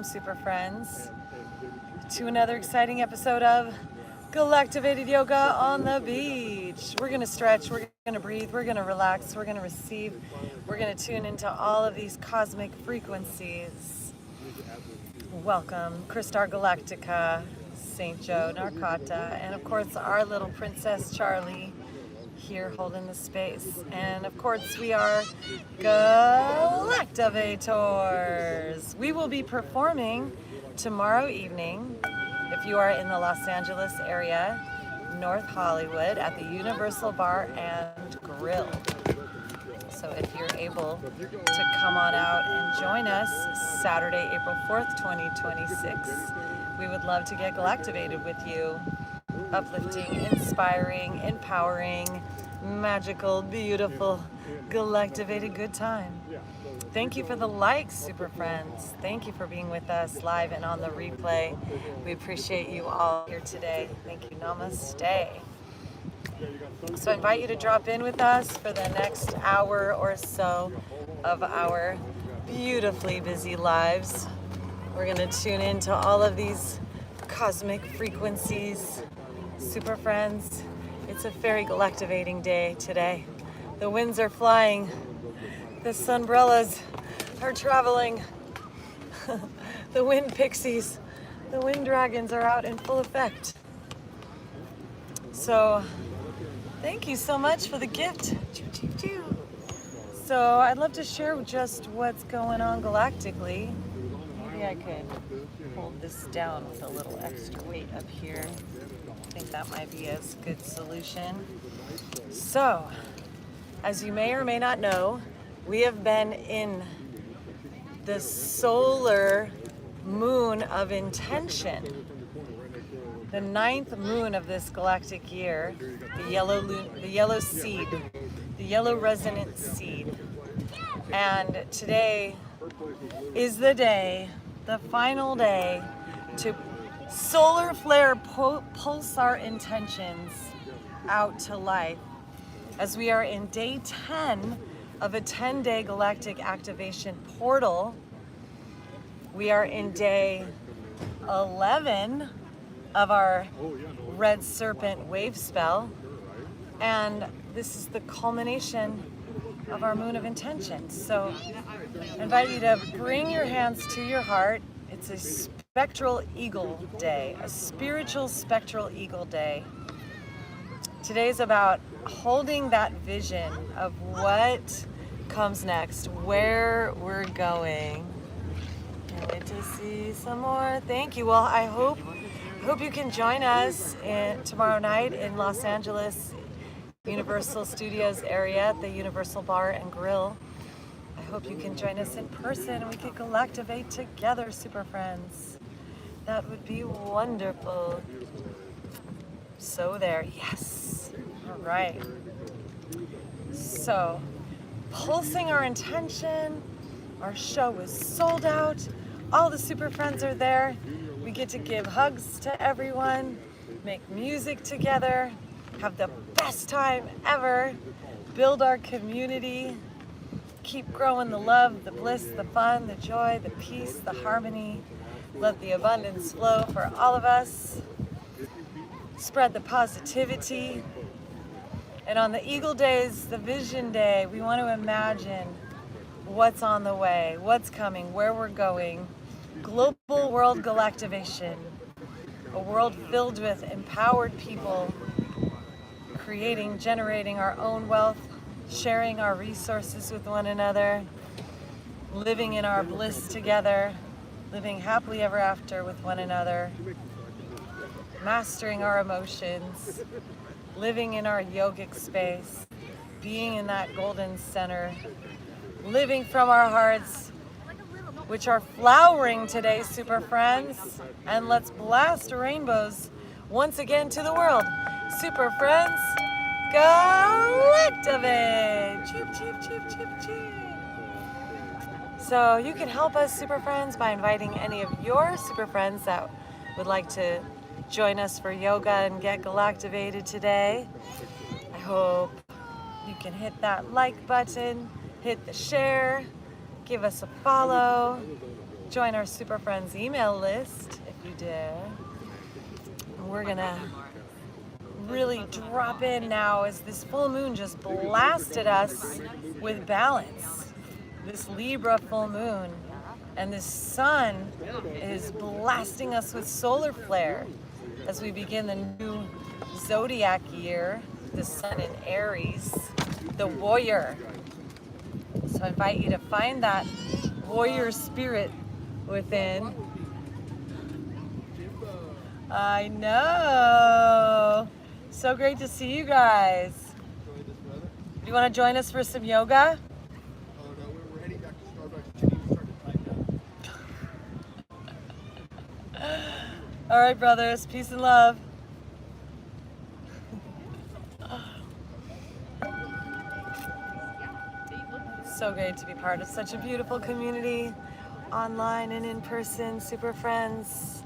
super friends, to another exciting episode of Galactivated Yoga on the Beach. We're going to stretch, we're going to breathe, we're going to relax, we're going to receive, we're going to tune into all of these cosmic frequencies. Welcome, Christar Galactica, St. Joe, Narcata, and of course our little Princess Charlie here holding the space. And of course we are Galactivators. We will be performing tomorrow evening, if you are in the Los Angeles area, North Hollywood, at the Universal Bar and Grill. So if you're able to come on out and join us Saturday, April 4th, 2026, we would love to get Galactivated with you. Uplifting, inspiring, empowering, magical, beautiful, Galactivated good time. Thank you for the likes, super friends. Thank you for being with us live and on the replay. We appreciate you all here today. Thank you. Namaste. So I invite you to drop in with us for the next hour or so of our beautifully busy lives. We're going to tune into all of these cosmic frequencies. Super friends, it's a very galactivating day today. The winds are flying, the sunbrellas are traveling, the wind pixies, the wind dragons are out in full effect. So thank you so much for the gift. So I'd love to share just what's going on galactically. Maybe I could hold this down with a little extra weight up here. I think that might be a good solution. So, as you may or may not know, we have been in the solar moon of intention, the 9th moon of this galactic year, the yellow seed, the yellow resonant seed. And today is the day, the final day, to solar flare pulse our intentions out to life, as we are in day 10 of a 10-day galactic activation portal. We are in day 11 of our red serpent wave spell, and this is the culmination of our moon of intention. So I invite you to bring your hands to your heart. It's a spectral eagle day, a spiritual spectral eagle day. Today's about holding that vision of what comes next, where we're going. Can't wait to see some more. Thank you. Well, I hope you can join us tomorrow night in Los Angeles, Universal Studios area at the Universal Bar and Grill. I hope you can join us in person and we can Galactivate together, super friends. That would be wonderful. So there, yes. All right. So, pulsing our intention. Our show is sold out. All the super friends are there. We get to give hugs to everyone, make music together, have the best time ever, build our community, keep growing the love, the bliss, the fun, the joy, the peace, the harmony. Let the abundance flow for all of us. Spread the positivity. And on the Eagle Days, the Vision Day, we want to imagine what's on the way, what's coming, where we're going. Global world galactivation. A world filled with empowered people, creating, generating our own wealth, sharing our resources with one another, living in our bliss together, living happily ever after with one another, mastering our emotions, living in our yogic space, being in that golden center, living from our hearts, which are flowering today, super friends. And let's blast rainbows once again to the world. Super friends, Galactivate! Cheep, cheep, cheep, cheep, cheep. So you can help us, super friends, by inviting any of your super friends that would like to join us for yoga and get Galactivated today. I hope you can hit that like button, hit the share, give us a follow, join our Super Friends email list if you dare. We're gonna really drop in now as this full moon just blasted us with balance. This Libra full moon, and this sun is blasting us with solar flare as we begin the new zodiac year, the sun in Aries, the warrior. So I invite you to find that warrior spirit within. I know. So great to see you guys. Do you want to join us for some yoga? Oh no, we're heading back to Starbucks. You need to start to type now. All right, brothers. Peace and love. So great to be part of such a beautiful community, online and in person. Super friends.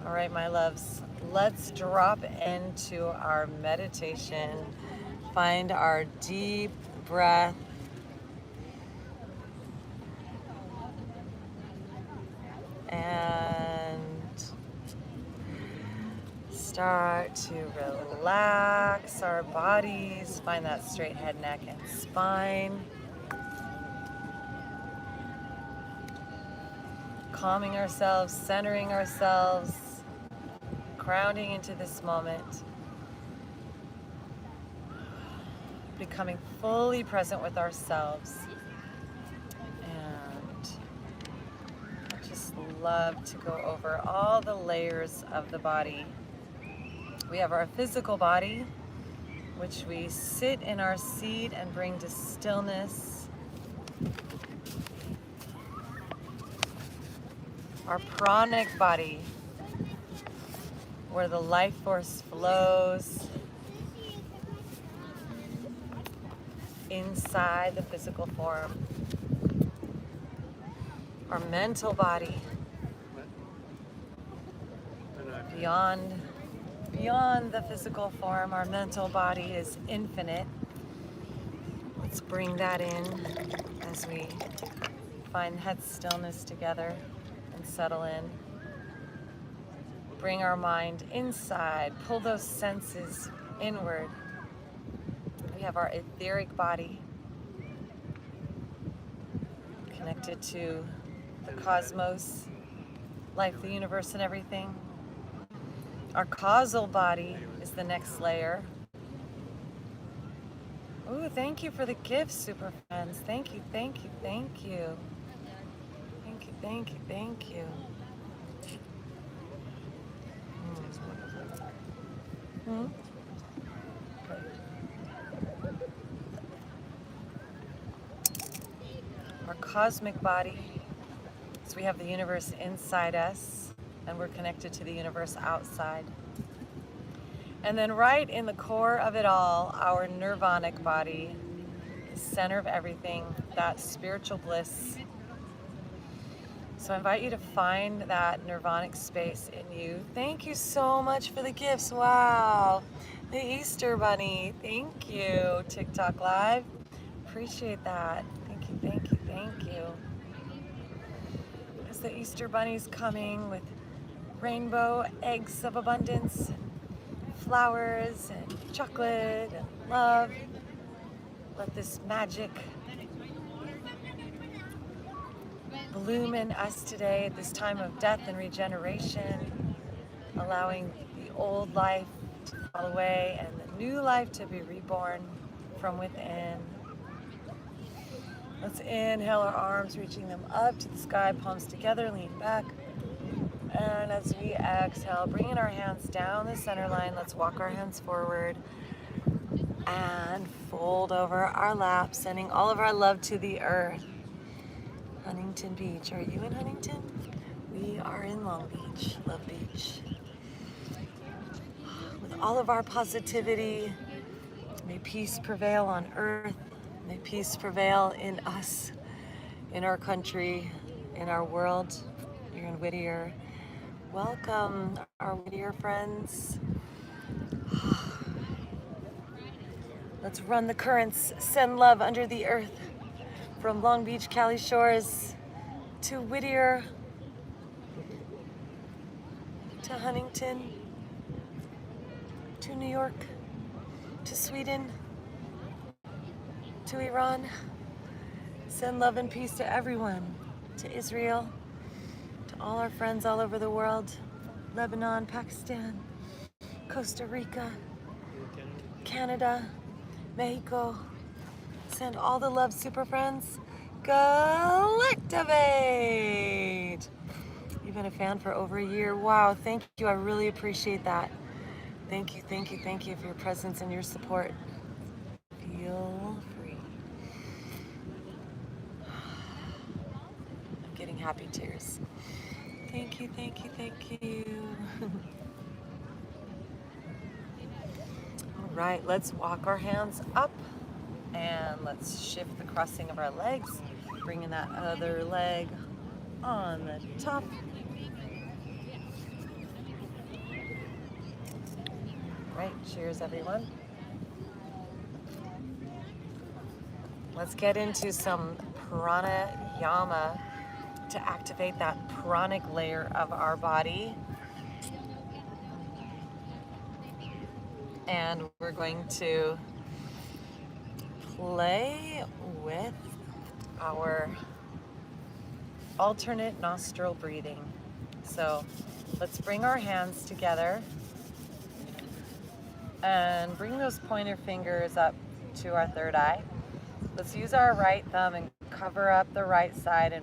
All right, my loves, let's drop into our meditation. Find our deep breath. And start to relax our bodies. Find that straight head, neck, and spine. Calming ourselves, centering ourselves, grounding into this moment. Becoming fully present with ourselves. And I just love to go over all the layers of the body. We have our physical body, which we sit in our seat and bring to stillness. Our pranic body, where the life force flows inside the physical form. Our mental body, beyond the physical form, our mental body is infinite. Let's bring that in as we find head stillness together and settle in. Bring our mind inside, pull those senses inward. We have our etheric body, connected to the cosmos, life, the universe, and everything. Our causal body is the next layer. Ooh, thank you for the gifts, super friends. Thank you, thank you, thank you. Thank you, thank you, thank you. Our cosmic body, so we have the universe inside us, and we're connected to the universe outside. And then right in the core of it all, our nirvanic body, the center of everything, that spiritual bliss. So I invite you to find that nirvanic space in you. Thank you so much for the gifts. Wow. The Easter Bunny. Thank you. TikTok Live. Appreciate that. Thank you, thank you, thank you. As the Easter Bunny's coming with rainbow eggs of abundance, flowers and chocolate and love. Let this magic bloom in us today at this time of death and regeneration, allowing the old life to fall away and the new life to be reborn from within. Let's inhale our arms, reaching them up to the sky, palms together, lean back. And as we exhale, bringing our hands down the center line, let's walk our hands forward and fold over our lap, sending all of our love to the earth. Huntington Beach. Are you in Huntington? We are in Long Beach, Love Beach. With all of our positivity, may peace prevail on earth. May peace prevail in us, in our country, in our world. You're in Whittier. Welcome, our Whittier friends. Let's run the currents, send love under the earth. from Long Beach, Cali shores to Whittier, to Huntington, to New York, to Sweden, to Iran. Send love and peace to everyone, to Israel, to all our friends all over the world, Lebanon, Pakistan, Costa Rica, Canada, Mexico. Send all the love, super friends. Galactivate! You've been a fan for over a year. Wow, thank you. I really appreciate that. Thank you, thank you, thank you for your presence and your support. Feel free. I'm getting happy tears. Thank you, thank you, thank you. All right, let's walk our hands up and let's shift the crossing of our legs, bringing that other leg on the top. Right, cheers everyone. Let's get into some pranayama to activate that pranic layer of our body. And we're going to play with our alternate nostril breathing. So let's bring our hands together and bring those pointer fingers up to our third eye. Let's use our right thumb and cover up the right side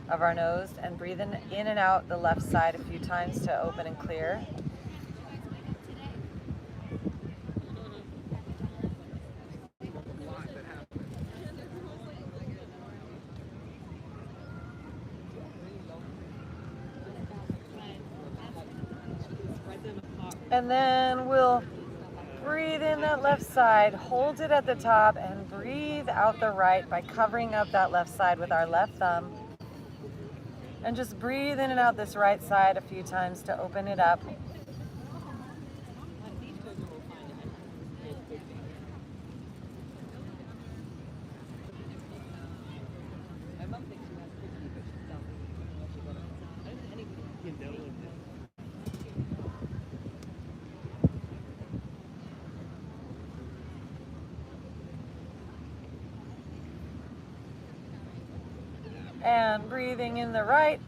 of our nose and breathe in and out the left side a few times to open and clear. And then we'll breathe in that left side, hold it at the top, and breathe out the right by covering up that left side with our left thumb. And just breathe in and out this right side a few times to open it up. And breathing in the right,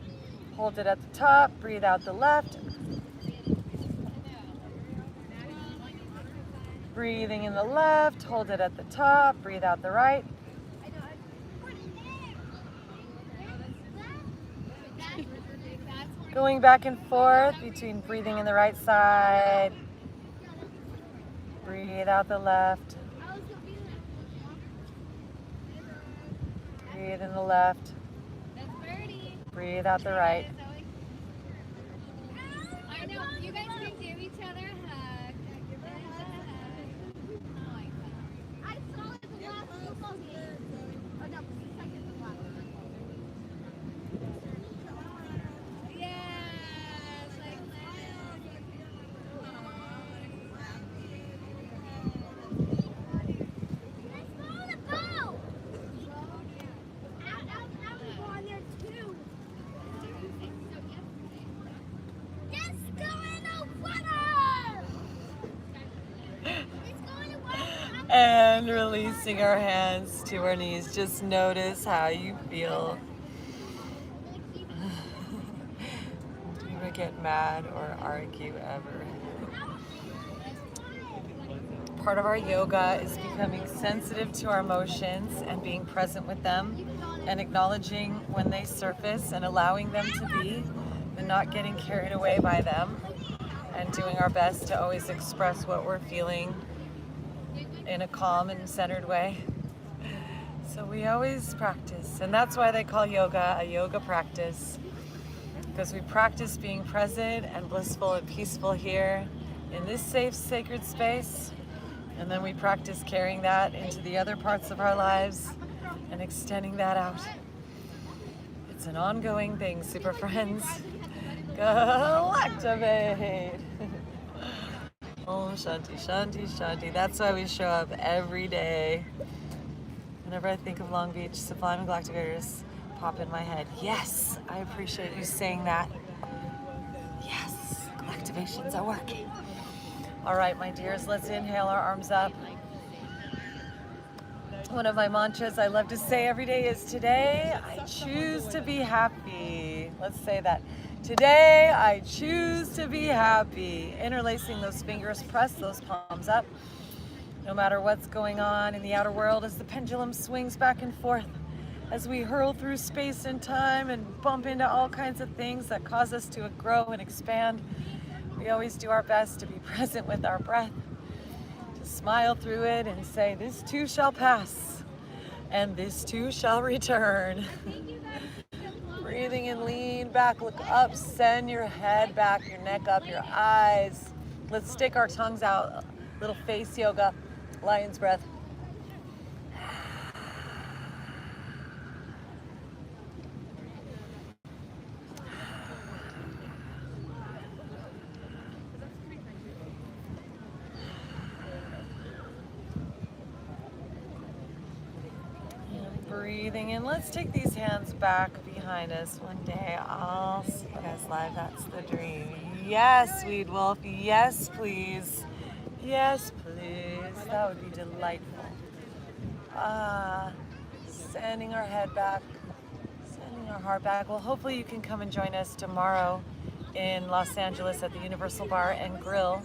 hold it at the top, breathe out the left. Breathing in the left, hold it at the top, breathe out the right. Going back and forth between breathing in the right side, breathe out the left, breathe in the left, breathe out the right. I know, you guys can give each other a hug. I saw it the last football game. Oh no, the second to last. Yes, like let's go the boat. I was on there too. Let's go in the water. Let's go in the water. And releasing our hands to our knees. Just notice how you feel. Do you get mad or argue ever? Part of our yoga is becoming sensitive to our emotions and being present with them and acknowledging when they surface and allowing them to be, but not getting carried away by them, and doing our best to always express what we're feeling in a calm and centered way. So we always practice, and that's why they call yoga a yoga practice, because we practice being present and blissful and peaceful here in this safe, sacred space, and then we practice carrying that into the other parts of our lives and extending that out. It's an ongoing thing, super friends. Galactivate! Om Shanti, Shanti, Shanti. That's why we show up every day. Whenever I think of Long Beach, Sublime and Galactivators pop in my head. Yes, I appreciate you saying that. Yes, Galactivations are working. All right, my dears, let's inhale our arms up. One of my mantras I love to say every day is, today I choose to be happy. Let's say that. Today I choose to be happy. Interlacing those fingers, press those palms up. No matter what's going on in the outer world as the pendulum swings back and forth, as we hurl through space and time and bump into all kinds of things that cause us to grow and expand, we always do our best to be present with our breath, to smile through it and say, this too shall pass, and this too shall return. Breathing in, lean back, look up, send your head back, your neck up, your eyes. Let's stick our tongues out, little face yoga, lion's breath. Breathing in. Let's take these hands back behind us. One day I'll see you guys live. That's the dream. Yes, Weed Wolf. Yes, please. Yes, please. That would be delightful. Sending our head back, sending our heart back. Well, hopefully you can come and join us tomorrow in Los Angeles at the Universal Bar and Grill,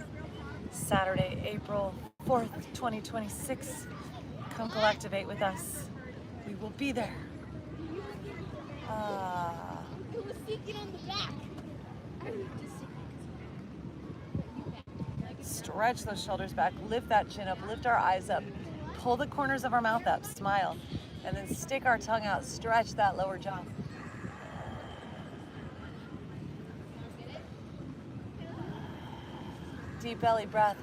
Saturday, April 4th, 2026. Come Galactivate with us. We will be there. Who was sitting on the back? Stretch those shoulders back, lift that chin up, lift our eyes up, pull the corners of our mouth up, smile, and then stick our tongue out, stretch that lower jaw. Deep belly breath.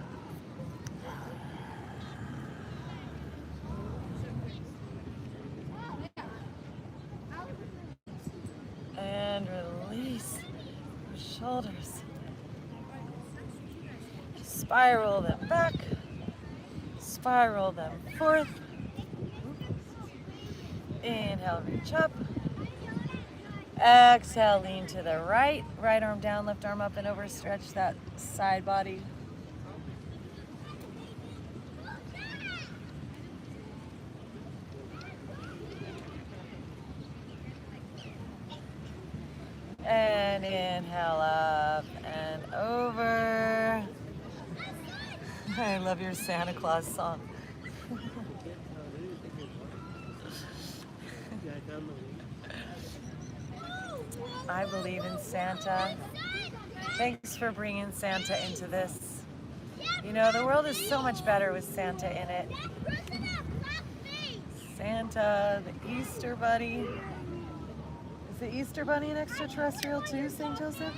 And release your shoulders. Spiral them back, spiral them forth. Inhale, reach up. Exhale, lean to the right. Right arm down, left arm up and over. Stretch that side body. And inhale up and over. I love your Santa Claus song. I believe in Santa. Thanks for bringing Santa into this. You know, the world is so much better with Santa in it. Santa, the Easter Bunny. Is the Easter Bunny an extraterrestrial too, St. Joseph?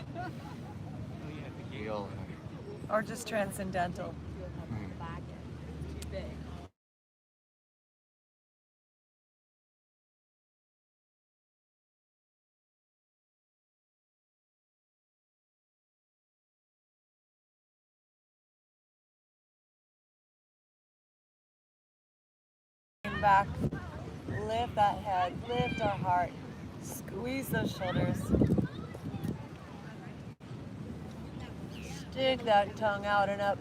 Or just transcendental? Back, lift that head, lift our heart, squeeze those shoulders. Stick that tongue out and up.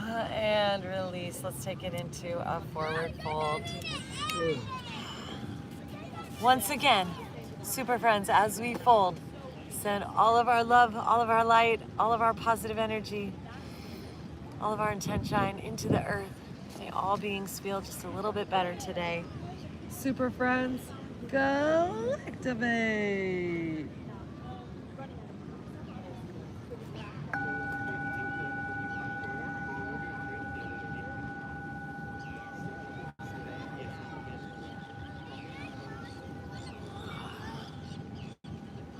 And release. Let's take it into a forward fold. Once again, super friends, as we fold, send all of our love, all of our light, all of our positive energy, all of our intention into the earth. May all beings feel just a little bit better today. Super friends, Galactivate!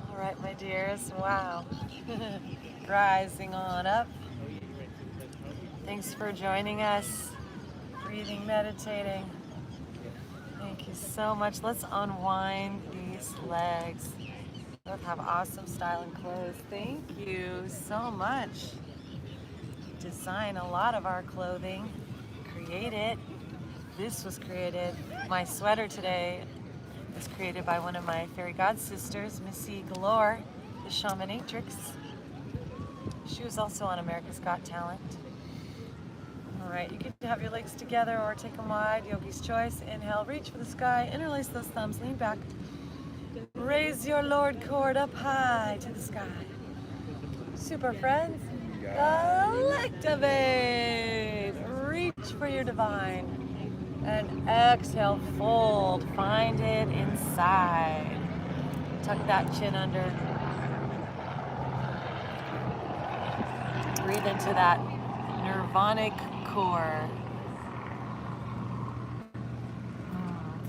All right, my dears, wow. Rising on up. Thanks for joining us. Breathing, meditating. Thank you so much. Let's unwind these legs. Both have awesome style and clothes. Thank you so much. Design a lot of our clothing. Create it. This was created. My sweater today was created by one of my fairy god sisters, Missy Galore, the Shamanatrix. She was also on America's Got Talent. All right, you can have your legs together or take them wide. Yogi's choice. Inhale, reach for the sky. Interlace those thumbs, lean back. Raise your Lord cord up high to the sky. Super friends, Galactivate. Reach for your divine. And exhale, fold. Find it inside. Tuck that chin under. Breathe into that nirvanic core.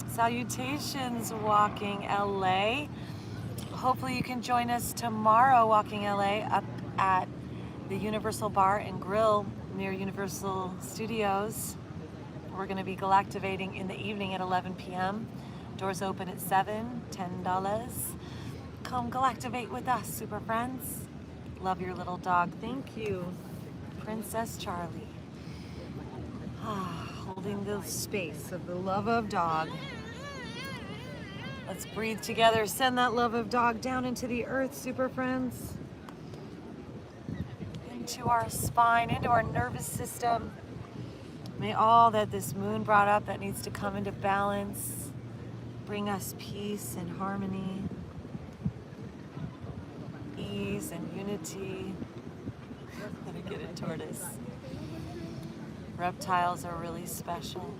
Salutations, Walking LA. Hopefully you can join us tomorrow, Walking LA, up at the Universal Bar and Grill near Universal Studios. We're going to be galactivating in the evening at 11 p.m. Doors open at 7, $10. Come galactivate with us, super friends. Love your little dog. Thank you, Princess Charlie. Holding the space of the love of dog. Let's breathe together. Send that love of dog down into the earth, super friends. Into our spine, into our nervous system. May all that this moon brought up that needs to come into balance bring us peace and harmony, ease and unity. Let me get a tortoise. Reptiles are really special.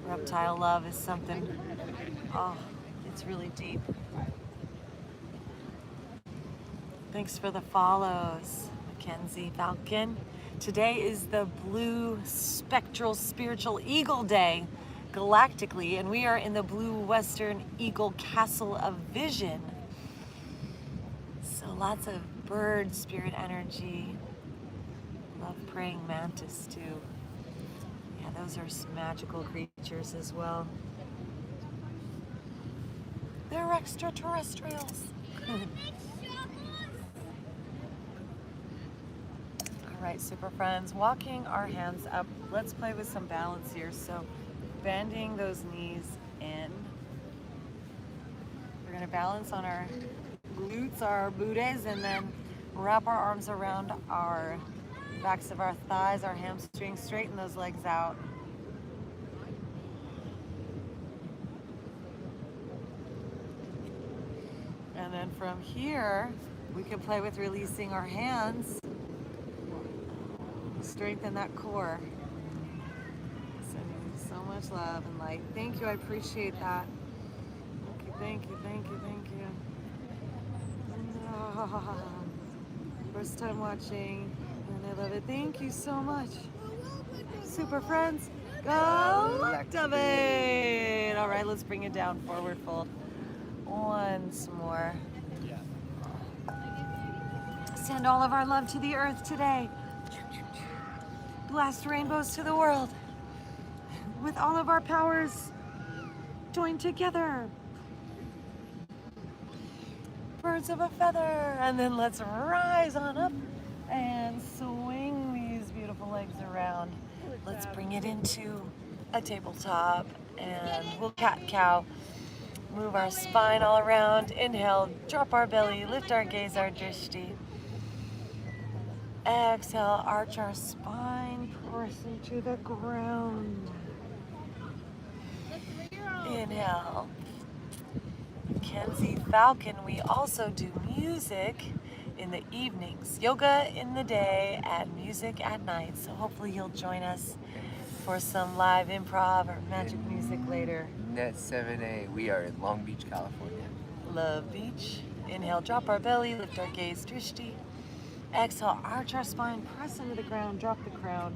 Reptile love is something, oh, it's really deep. Thanks for the follows, Mackenzie Falcon. Today is the Blue Spectral Spiritual Eagle Day, galactically, and we are in the Blue Western Eagle Castle of Vision. So lots of bird spirit energy. Love praying mantis too. Yeah, those are some magical creatures as well. They're extraterrestrials. All right, super friends, walking our hands up. Let's play with some balance here. So bending those knees in. We're gonna balance on our glutes, our booties, and then wrap our arms around our backs of our thighs, our hamstrings, straighten those legs out. And then from here, we can play with releasing our hands. Strengthen that core. Sending you so much love and light. Thank you, I appreciate that. Thank you, thank you, thank you, thank you. First time watching, and I love it. Thank you so much. Super friends, Galactivate. All right, let's bring it down, forward fold. Once more. Send all of our love to the earth today. Blast rainbows to the world. With all of our powers joined together. Birds of a feather. And then let's rise on up and swing these beautiful legs around. Let's bring it into a tabletop and we'll cat-cow. Move our spine all around. Inhale, drop our belly, lift our gaze, our drishti. Exhale, arch our spine, press into the ground. Inhale. Mackenzie Falcon, we also do music in the evenings, yoga in the day, and music at night. So hopefully you'll join us for some live improv or magic music later. Net 7A, we are in Long Beach, California. Love Beach. Inhale, drop our belly, lift our gaze, drishti. Exhale, arch our spine, press into the ground, drop the crown.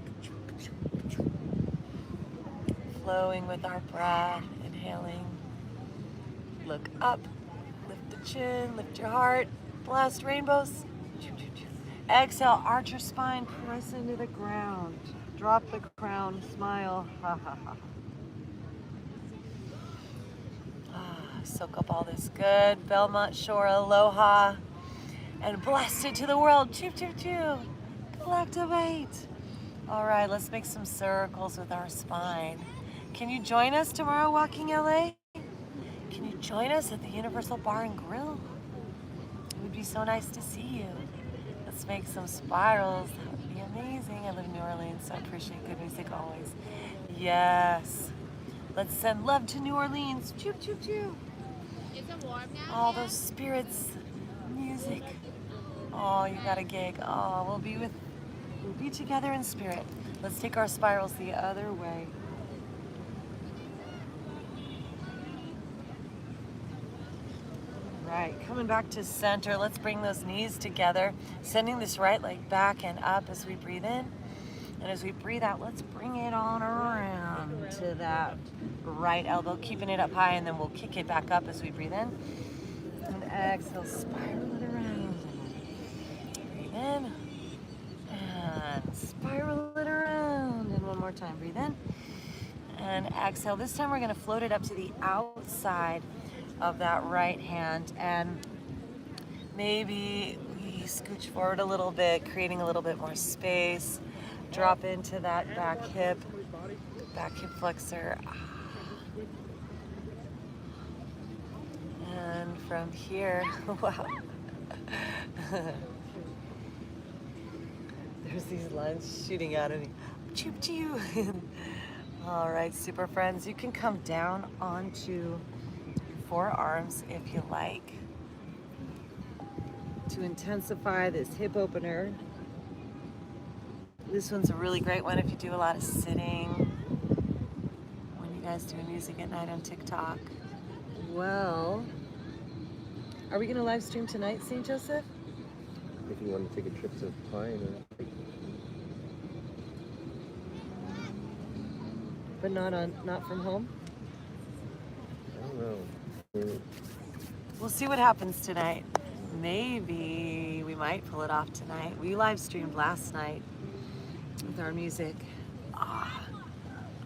Flowing with our breath, inhaling. Look up, lift the chin, lift your heart, blast rainbows. Exhale, arch your spine, press into the ground. Drop the crown, smile, ha ha ha. Soak up all this good Belmont Shore aloha and blast it to the world. Choo, choo, choo. Galactivate. All right, let's make some circles with our spine. Can you join us tomorrow, Walking LA? Can you join us at the Universal Bar and Grill? It would be so nice to see you. Let's make some spirals. That would be amazing. I live in New Orleans, so I appreciate good music always. Yes. Let's send love to New Orleans. Choo, choo, choo. Is it warm now? All those spirits, music. Oh, you got a gig. Oh, we'll be together in spirit. Let's take our spirals the other way. Right, coming back to center. Let's bring those knees together, sending this right leg back and up as we breathe in. And as we breathe out, let's bring it on around to that right elbow, keeping it up high, and then we'll kick it back up as we breathe in. And exhale, spiral it around. Breathe in. And spiral it around. And one more time, breathe in. And exhale. This time we're gonna float it up to the outside of that right hand. And maybe we scooch forward a little bit, creating a little bit more space. Drop into that back hip flexor. And from here, wow. There's these lines shooting out of me. Choo choo. All right, super friends, you can come down onto your forearms if you like to intensify this hip opener. This one's a really great one if you do a lot of sitting, when you guys do music at night on TikTok. Well, are we going to live stream tonight, St. Joseph? If you want to take a trip to Pine, But not from home? I don't know. We'll see what happens tonight. Maybe we might pull it off tonight. We live streamed last night with our music. All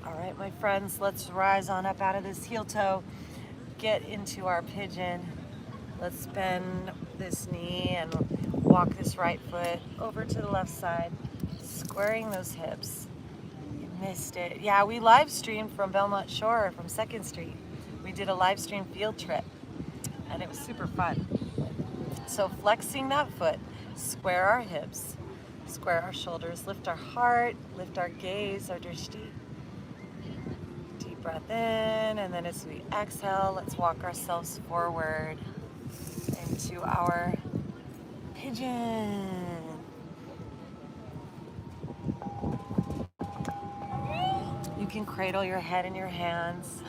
right, my friends, let's rise on up out of this heel toe, get into our pigeon. Let's bend this knee and walk this right foot over to the left side, squaring those hips. You missed it. Yeah, we live streamed from Belmont Shore, from 2nd Street. We did a live stream field trip, and it was super fun. So flexing that foot, square our hips, square our shoulders, lift our heart, lift our gaze, our drishti. Deep breath in, and then as we exhale, let's walk ourselves forward into our pigeon. You can cradle your head in your hands.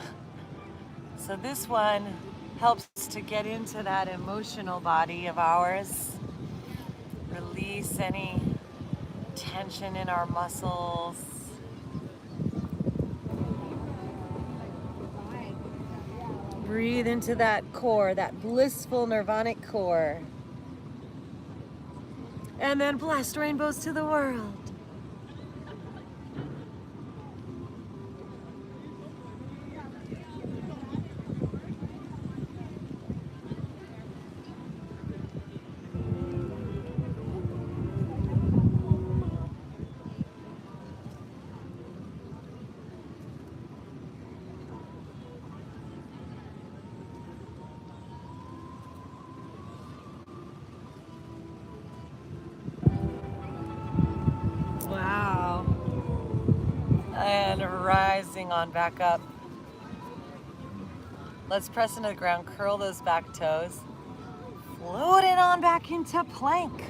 So this one helps to get into that emotional body of ours. Release any tension in our muscles. Breathe into that core, that blissful nirvanic core. And then blast rainbows to the world. Wow. And rising on back up. Let's press into the ground, curl those back toes. Float it on back into plank.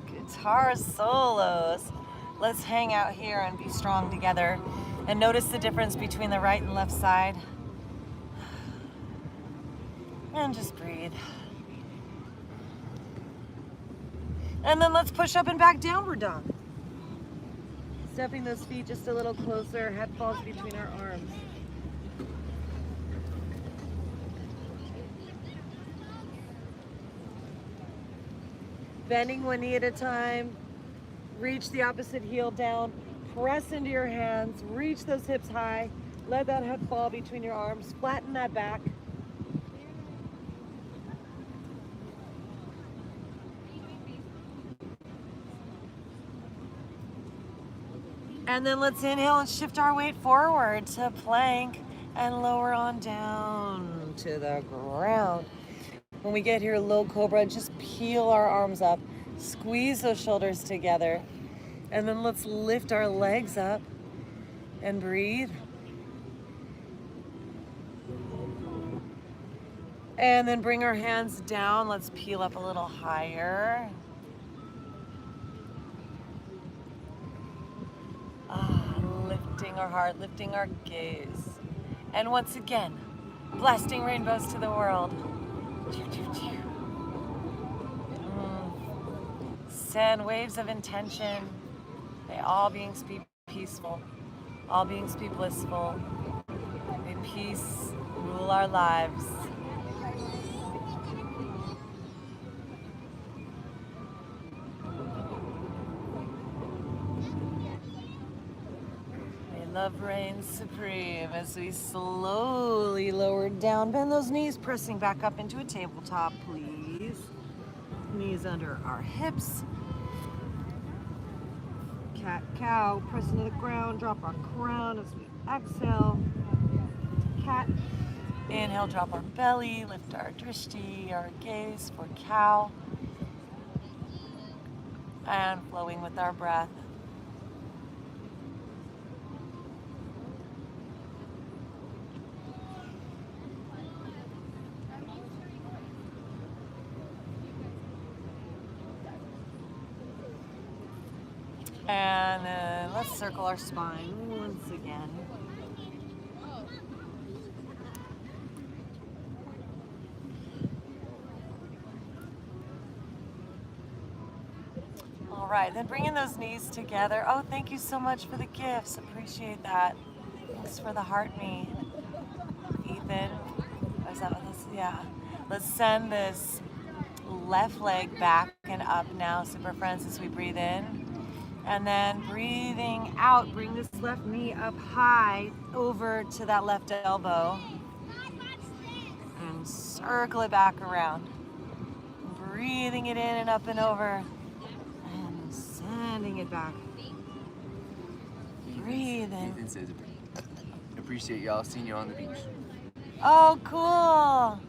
Guitar solos. Let's hang out here and be strong together. And notice the difference between the right and left side. And just breathe. And then let's push up and back downward dog. Stepping those feet just a little closer, head falls between our arms. Bending one knee at a time. Reach the opposite heel down. Press into your hands. Reach those hips high. Let that head fall between your arms. Flatten that back. And then let's inhale and shift our weight forward to plank and lower on down to the ground. When we get here, low cobra, just peel our arms up, squeeze those shoulders together, and then let's lift our legs up and breathe. And then bring our hands down. Let's peel up a little higher. Lifting our heart, lifting our gaze. And once again, blasting rainbows to the world. Send waves of intention. May all beings be peaceful. All beings be blissful. May peace rule our lives. Love reigns supreme as we slowly lower down. Bend those knees, pressing back up into a tabletop, please. Knees under our hips. Cat, cow, press into the ground, drop our crown as we exhale. Cat. Inhale, drop our belly, lift our drishti, our gaze for cow. And flowing with our breath. And then let's circle our spine once again. All right, then bringing those knees together. Oh, thank you so much for the gifts. Appreciate that. Thanks for the heart me. Ethan, is that what this? Yeah. Let's send this left leg back and up now, super friends, as we breathe in. And then breathing out, bring this left knee up high over to that left elbow. And circle it back around. Breathing it in and up and over. And sending it back. Breathe in. Ethan says, appreciate y'all seeing you on the beach. Oh, cool.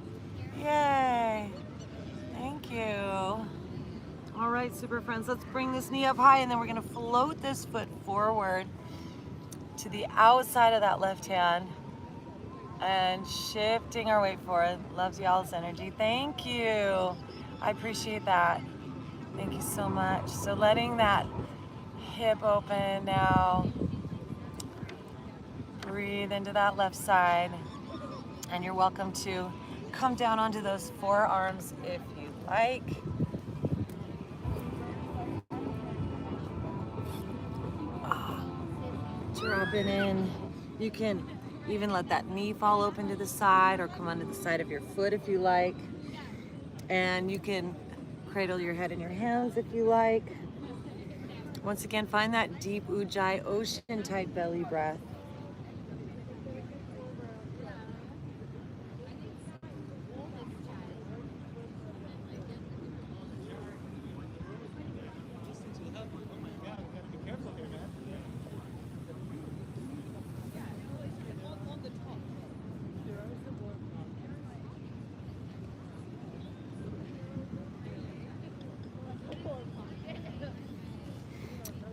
Yay. Thank you. All right, super friends, let's bring this knee up high and then we're gonna float this foot forward to the outside of that left hand and shifting our weight forward. Loves y'all's energy. Thank you. I appreciate that. Thank you so much. So letting that hip open now. Breathe into that left side. And you're welcome to come down onto those forearms if you like. Dropping in. You can even let that knee fall open to the side or come onto the side of your foot if you like. And you can cradle your head in your hands if you like. Once again, find that deep ujjayi, ocean type belly breath.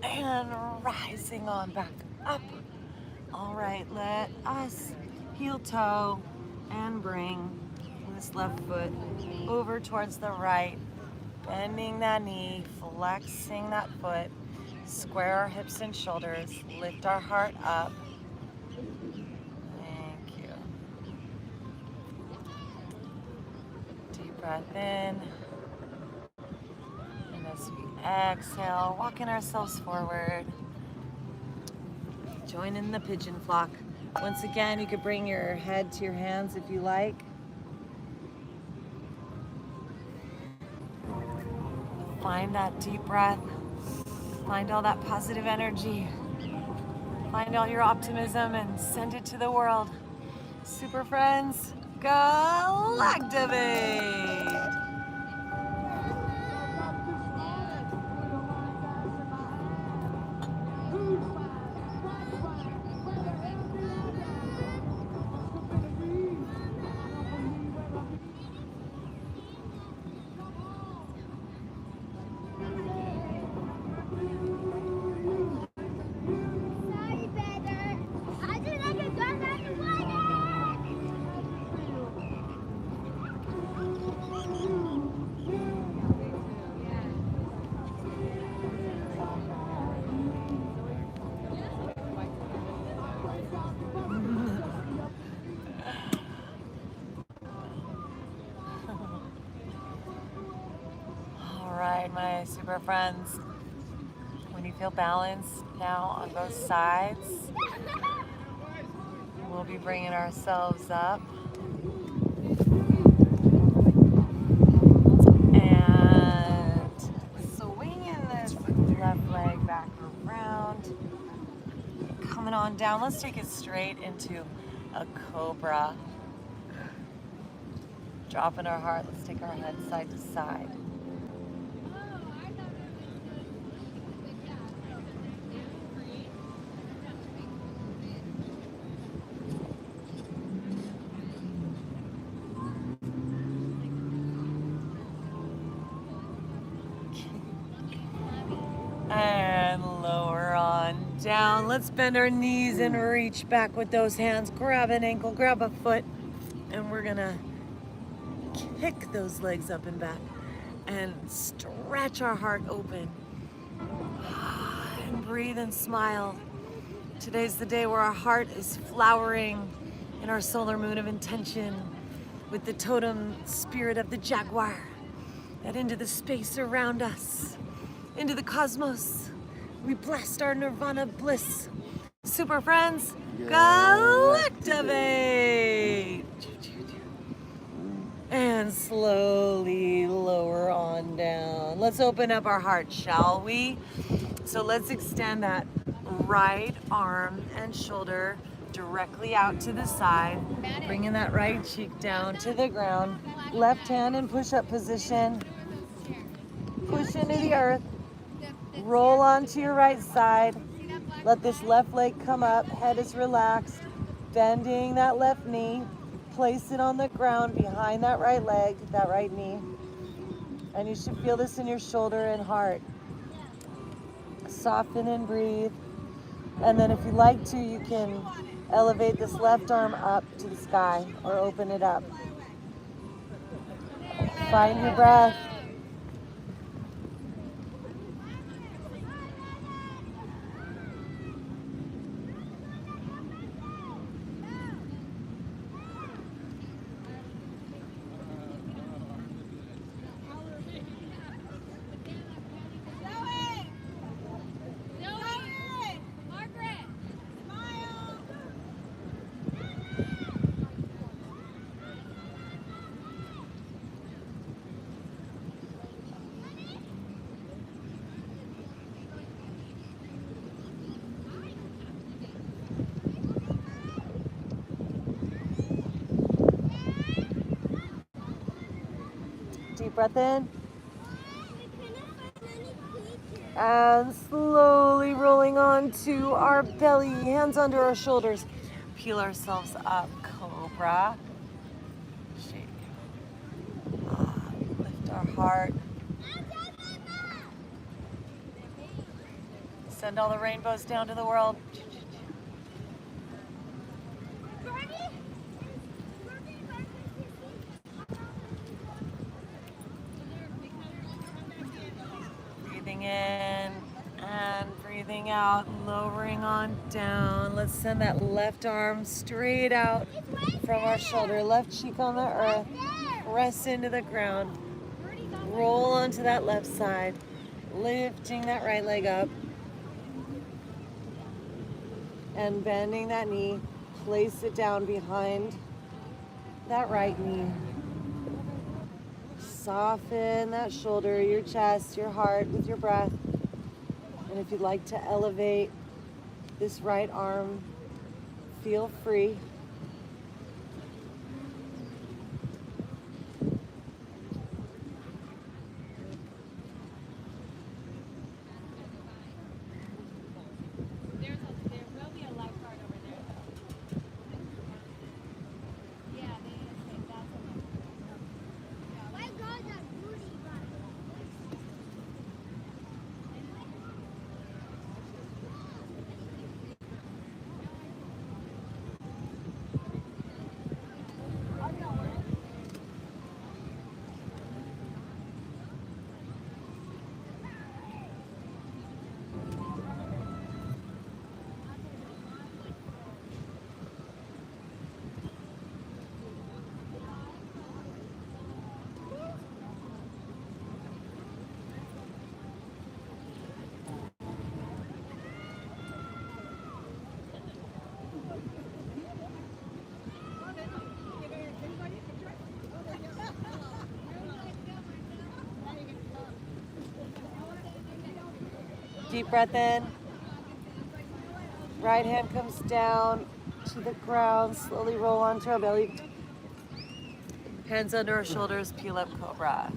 And rising on back up. All right, let us heel toe and bring this left foot over towards the right, bending that knee, flexing that foot, square our hips and shoulders, lift our heart up. Thank you. Deep breath in. And as we exhale, walking ourselves forward. Join in the pigeon flock. Once again, you could bring your head to your hands if you like. Find that deep breath. Find all that positive energy. Find all your optimism and send it to the world. Super friends, Galactivate! Sorry, better. I just like a gun out the water. All right, my super friends. When you feel balanced now on both sides, we'll be bringing ourselves up and swinging this left leg back around, coming on down. Let's take it straight into a cobra. Dropping our heart, let's take our head side to side. And lower on down. Let's bend our knees and reach back with those hands. Grab an ankle, grab a foot, and we're gonna kick those legs up and back and stretch our heart open. And breathe and smile. Today's the day where our heart is flowering in our solar moon of intention with the totem spirit of the jaguar, and into the space around us, into the cosmos. We blast our nirvana bliss. Super friends, Galactivate! And slowly lower on down. Let's open up our heart, shall we? So let's extend that right arm and shoulder directly out to the side. Bringing that right cheek down to the ground. Left hand in push-up position. Push into the earth. Roll onto your right side. Let this left leg come up. Head is relaxed. Bending that left knee. Place it on the ground behind that right leg, that right knee. And you should feel this in your shoulder and heart. Soften and breathe. And then if you like to, you can elevate this left arm up to the sky or open it up. Find your breath. Deep breath in. And slowly rolling onto our belly, hands under our shoulders. Peel ourselves up, cobra. Shake. Lift our heart. Send all the rainbows down to the world. Breathing in and breathing out, lowering on down. Let's send that left arm straight out from our shoulder, left cheek on the earth. Press into the ground. Roll onto that left side, lifting that right leg up and bending that knee. Place it down behind that right knee. Soften that shoulder, your chest, your heart with your breath. And if you'd like to elevate, this right arm feel free. There will be a lifeguard over there. Yeah, they say that's a lifeguard. My God, that booty run. Deep breath in. Right hand comes down to the ground. Slowly roll onto our belly. Hands under our shoulders. Peel up cobra.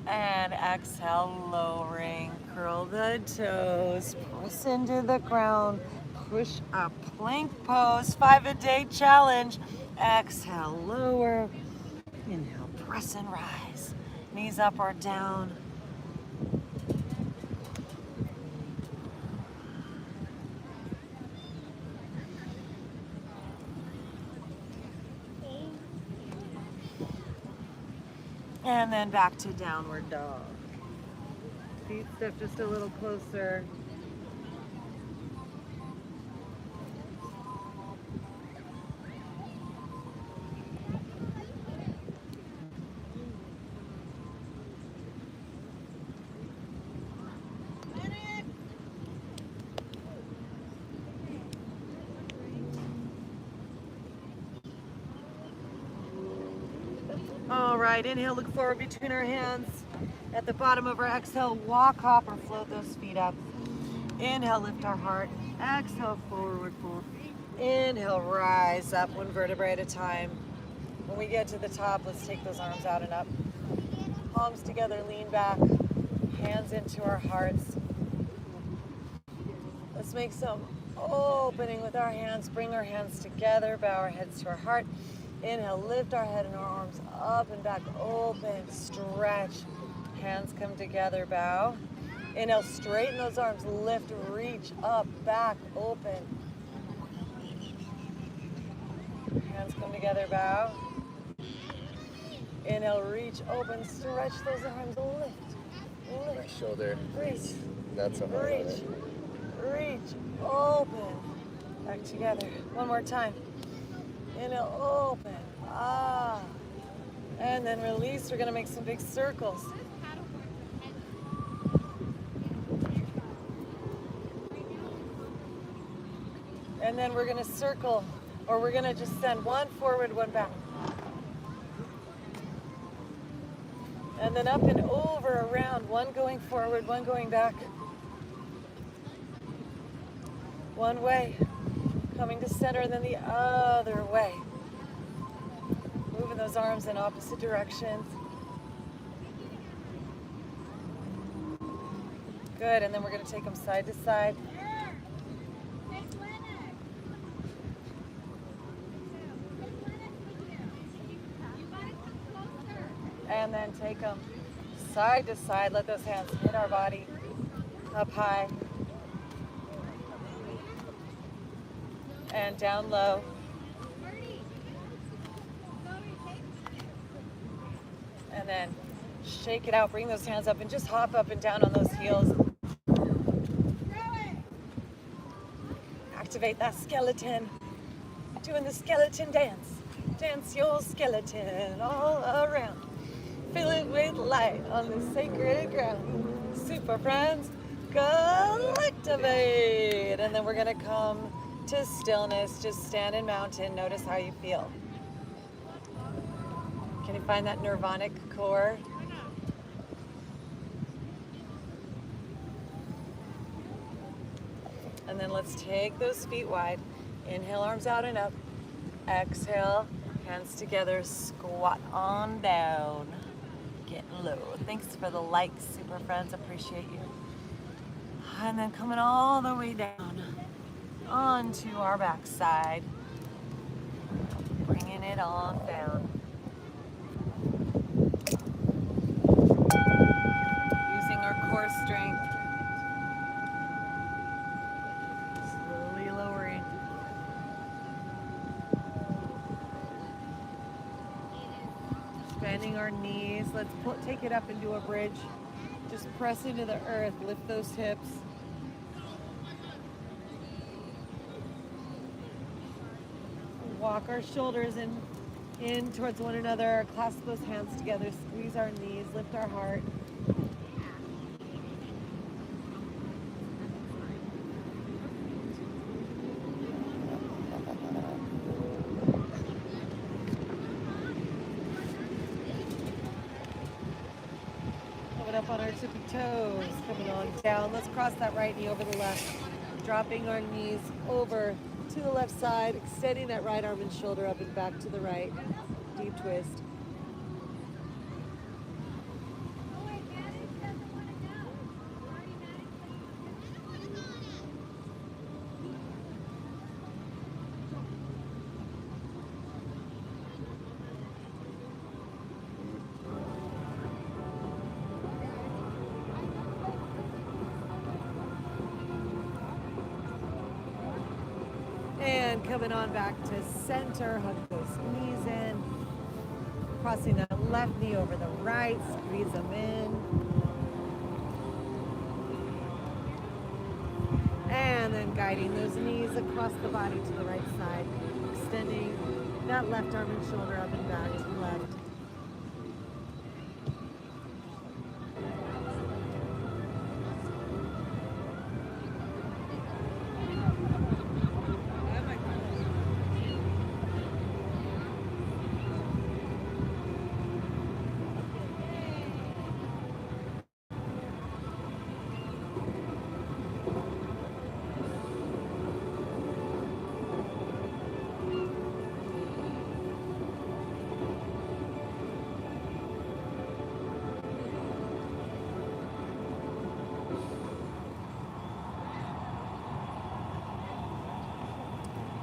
And exhale, lowering. Curl the toes. Press into the ground. Push up. Plank pose. 5-a-day challenge. Exhale, lower. Inhale, press and rise. Knees up or down. And then back to downward dog. Feet step just a little closer. All right, inhale, look forward between our hands. At the bottom of our exhale, walk, hop, or float those feet up. Inhale, lift our heart. Exhale, forward fold. Inhale, rise up one vertebrae at a time. When we get to the top, let's take those arms out and up. Palms together, lean back. Hands into our hearts. Let's make some opening with our hands. Bring our hands together, bow our heads to our heart. Inhale, lift our head and our arms up and back, open, stretch. Hands come together, bow. Inhale, straighten those arms, lift, reach, up, back, open. Hands come together, bow. Inhale, reach, open, stretch those arms, lift, My shoulder. reach, That's a hard on reach, it. reach, open. Back together. One more time. Inhale, open. Ah. And then release. We're going to make some big circles. And then we're going to circle, or we're going to just send one forward, one back. And then up and over, around, one going forward, one going back. One way, coming to center, and then the other way. Moving those arms in opposite directions. Good, and then we're going to take them side to side. And then take them side to side. Let those hands hit our body up high and down low. And then shake it out. Bring those hands up and just hop up and down on those heels. Activate that skeleton. Doing the skeleton dance. Dance your skeleton all around. Fill it with light on the sacred ground. Super friends, Galactivate. And then we're gonna come to stillness. Just stand in mountain. Notice how you feel. Can you find that nirvanic core? And then let's take those feet wide. Inhale, arms out and up. Exhale, hands together, squat on down. Getting low. Thanks for the likes, super friends, appreciate you. And then coming all the way down onto our backside. Bringing it on down. Using our core strength. Slowly lowering. Bending our knees. Let's take it up into a bridge. Just press into the earth. Lift those hips. Walk our shoulders in towards one another. Clasp those hands together. Squeeze our knees. Lift our heart. Up on our tippy toes, coming on down. Let's cross that right knee over the left, dropping our knees over to the left side, extending that right arm and shoulder up and back to the right. Deep twist. And coming on back to center, hug those knees in. Crossing that left knee over the right, squeeze them in. And then guiding those knees across the body to the right side, extending that left arm and shoulder up and back to the left.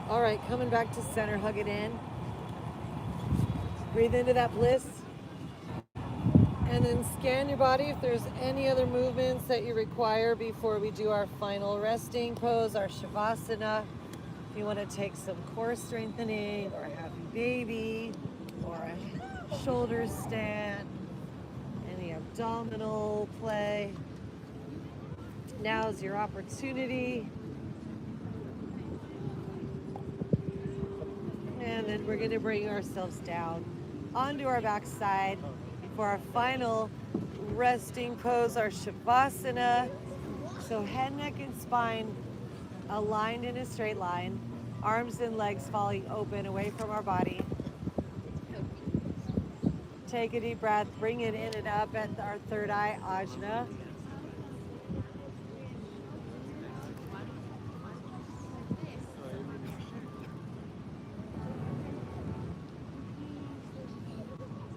All right, coming back to center, hug it in. Breathe into that bliss. And then scan your body if there's any other movements that you require before we do our final resting pose, our Shavasana. If you want to take some core strengthening or a happy baby or a shoulder stand, any abdominal play. Now's your opportunity. And then we're going to bring ourselves down onto our backside for our final resting pose, our Shavasana. So head, neck, and spine aligned in a straight line. Arms and legs falling open away from our body. Take a deep breath, bring it in and up at our third eye, Ajna.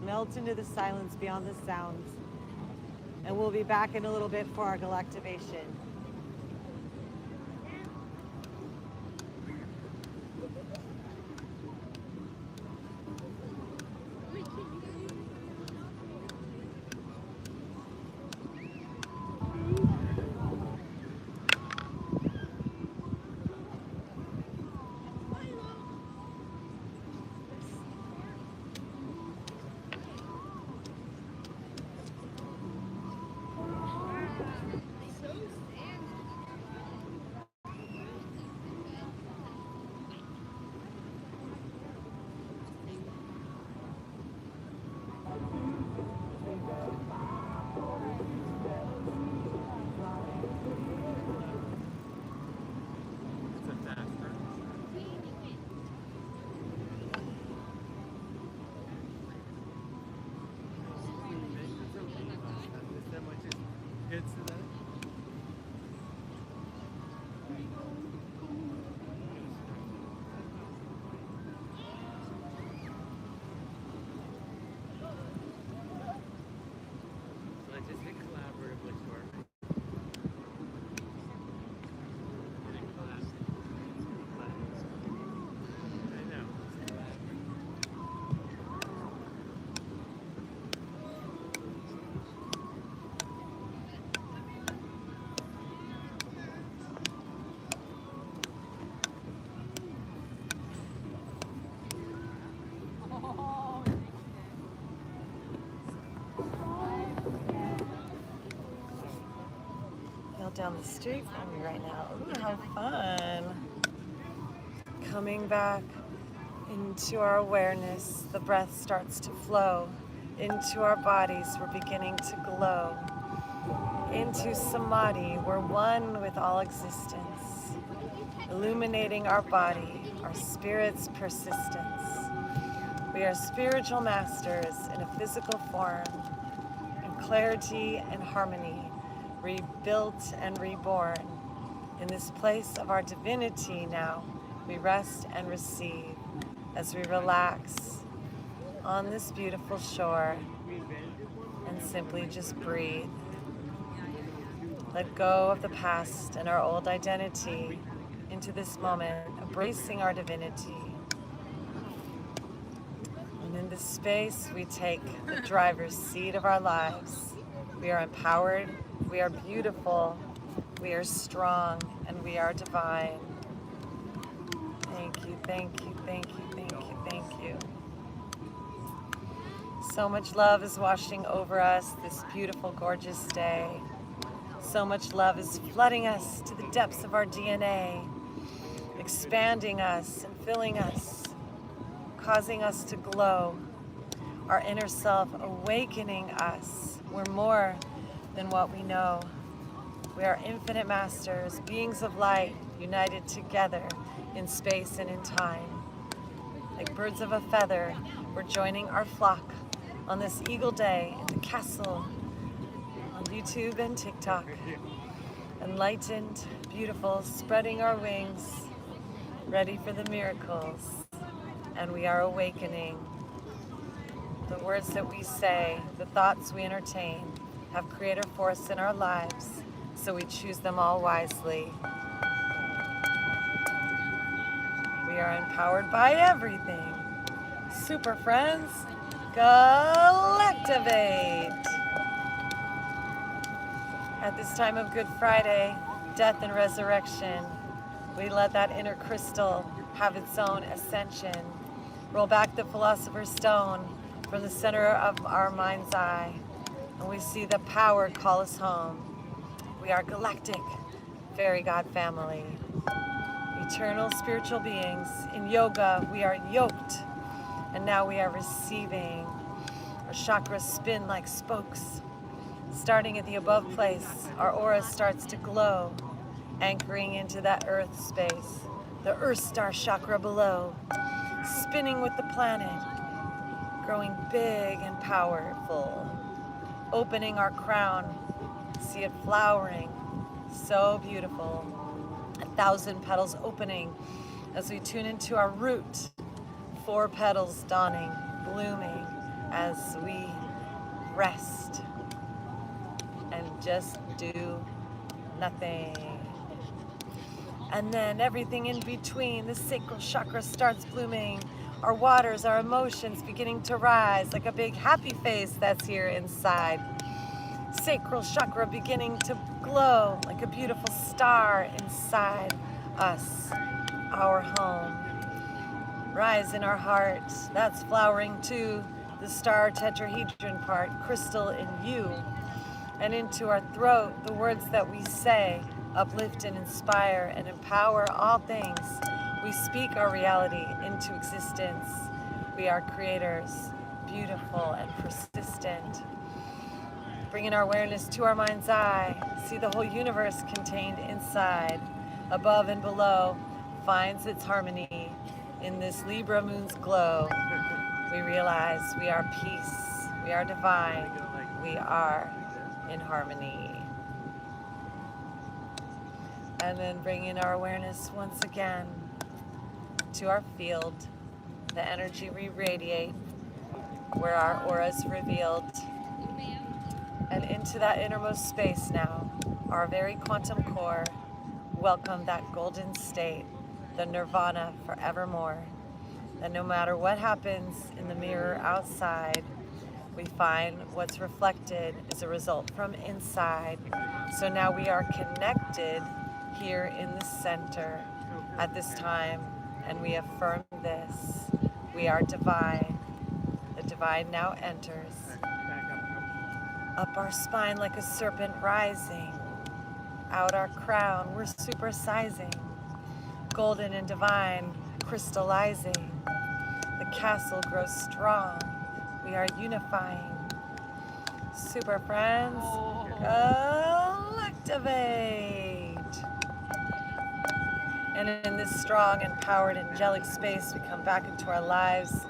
Melt into the silence beyond the sounds. And we'll be back in a little bit for our Galactivation. down the street from me right now. Ooh, how fun. Coming back into our awareness, the breath starts to flow into our bodies. We're beginning to glow. Into samadhi, we're one with all existence, illuminating our body, our spirit's persistence. We are spiritual masters in a physical form, in clarity and harmony, rebuilt and reborn. In this place of our divinity now, we rest and receive as we relax on this beautiful shore and simply just breathe. Let go of the past and our old identity into this moment, embracing our divinity. And in this space, we take the driver's seat of our lives. We are empowered, we are beautiful, we are strong, and we are divine. Thank you, thank you, thank you, thank you, thank you. So much love is washing over us this beautiful, gorgeous day. So much love is flooding us to the depths of our DNA, expanding us and filling us, causing us to glow, our inner self awakening us. We're more than what we know. We are infinite masters, beings of light, united together in space and in time. Like birds of a feather, we're joining our flock on this Eagle Day in the castle on YouTube and TikTok. Enlightened, beautiful, spreading our wings, ready for the miracles. And we are awakening. The words that we say, the thoughts we entertain, have creator force in our lives, so we choose them all wisely. We are empowered by everything. Super friends, Galactivate! At this time of Good Friday, death and resurrection, we let that inner crystal have its own ascension. Roll back the Philosopher's Stone from the center of our mind's eye, and we see the power call us home. We are galactic, fairy god family, eternal spiritual beings. In yoga, we are yoked, and now we are receiving. Our chakras spin like spokes. Starting at the above place, our aura starts to glow, anchoring into that earth space, the earth star chakra below, spinning with the planet, growing big and powerful, opening our crown, see it flowering, so beautiful, 1,000 petals opening as we tune into our root, 4 petals dawning, blooming as we rest and just do nothing. And then everything in between, the sacral chakra starts blooming. Our waters, our emotions beginning to rise like a big happy face that's here inside. Sacral chakra beginning to glow like a beautiful star inside us, our home. Rise in our heart, that's flowering too. The star tetrahedron part, crystal in you. And into our throat, the words that we say uplift and inspire and empower all things. We speak our reality into existence. We are creators, beautiful and persistent. Bringing our awareness to our mind's eye, see the whole universe contained inside, above and below, finds its harmony in this Libra moon's glow. We realize we are peace, we are divine, we are in harmony. And then bringing our awareness once again to our field, the energy we radiate, where our aura is revealed, and into that innermost space now, our very quantum core, welcome that golden state, the nirvana forevermore. That no matter what happens in the mirror outside, we find what's reflected is a result from inside. So now we are connected here in the center at this time, and we affirm this. We are divine. The divine now enters. Up our spine like a serpent rising, out our crown, we're supersizing. Golden and divine, crystallizing. The castle grows strong. We are unifying. Super friends, Galactivate. And in this strong, empowered, angelic space, we come back into our lives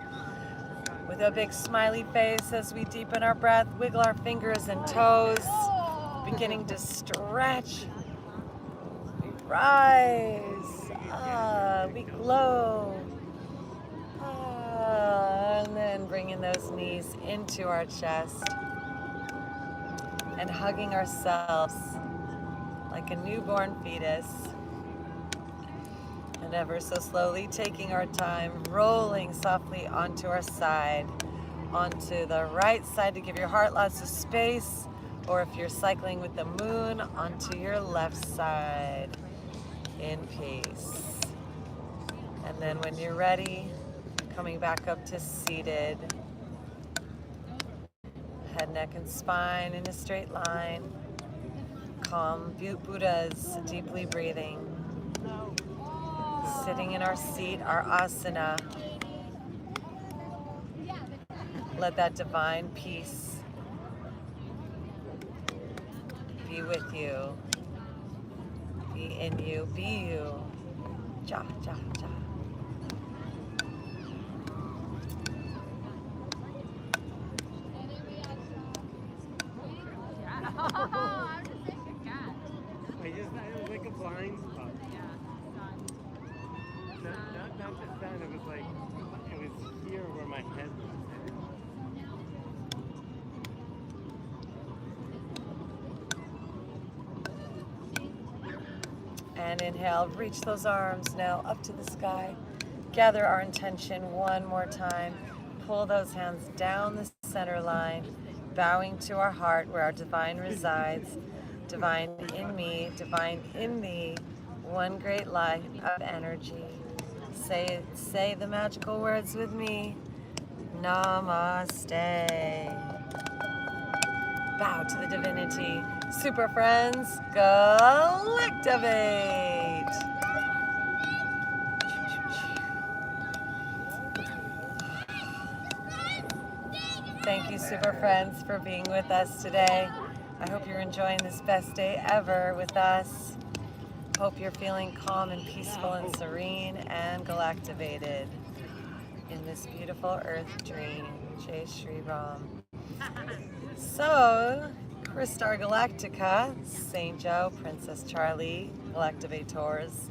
with a big smiley face as we deepen our breath, wiggle our fingers and toes, beginning to stretch. We rise. We glow. And then bringing those knees into our chest and hugging ourselves like a newborn fetus. And ever so slowly taking our time, rolling softly onto our side, onto the right side to give your heart lots of space, or if you're cycling with the moon, onto your left side in peace. And then when you're ready, coming back up to seated. Head, neck, and spine in a straight line. Calm Buddhas, deeply breathing. Sitting in our seat, our asana. Let that divine peace be with you, be in you, be you. Ja, ja, ja. It was like a blind spot. Not the sound, it was like, it was here where my head was. And inhale, reach those arms now up to the sky. Gather our intention one more time. Pull those hands down the center line, bowing to our heart where our divine resides. Divine in me, divine in thee, one great light of energy. Say the magical words with me. Namaste. Bow to the divinity. Super friends, Galactivate. Thank you, super friends, for being with us today. I hope you're enjoying this best day ever with us. Hope you're feeling calm and peaceful and serene and galactivated in this beautiful earth dream. Jai Shri Ram. So, Christar Galactica, St. Joe, Princess Charlie, Galactivators,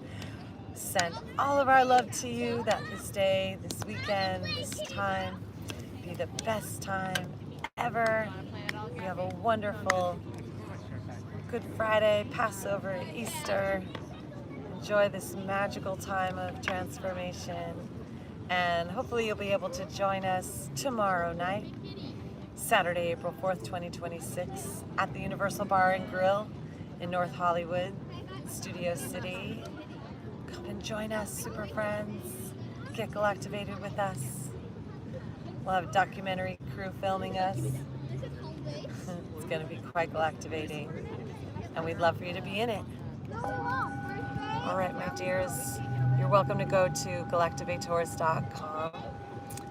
send all of our love to you that this day, this weekend, this time be the best time ever. You have a wonderful Good Friday, Passover, Easter. Enjoy this magical time of transformation. And hopefully you'll be able to join us tomorrow night, Saturday, April 4th, 2026, at the Universal Bar and Grill in North Hollywood, Studio City. Come and join us, super friends. Get galactivated with us. We'll have a documentary crew filming us. It's going to be quite galactivating, and we'd love for you to be in it. All right, my dears, you're welcome to go to galactivators.com,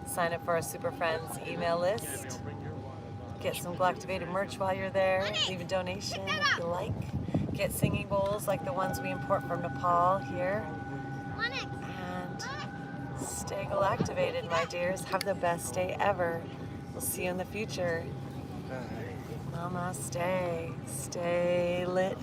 sign up for our Super Friends email list, get some Galactivated merch while you're there, leave a donation if you like, get singing bowls like the ones we import from Nepal here, and stay galactivated, my dears. Have the best day ever. We'll see you in the future. Namaste. Stay lit.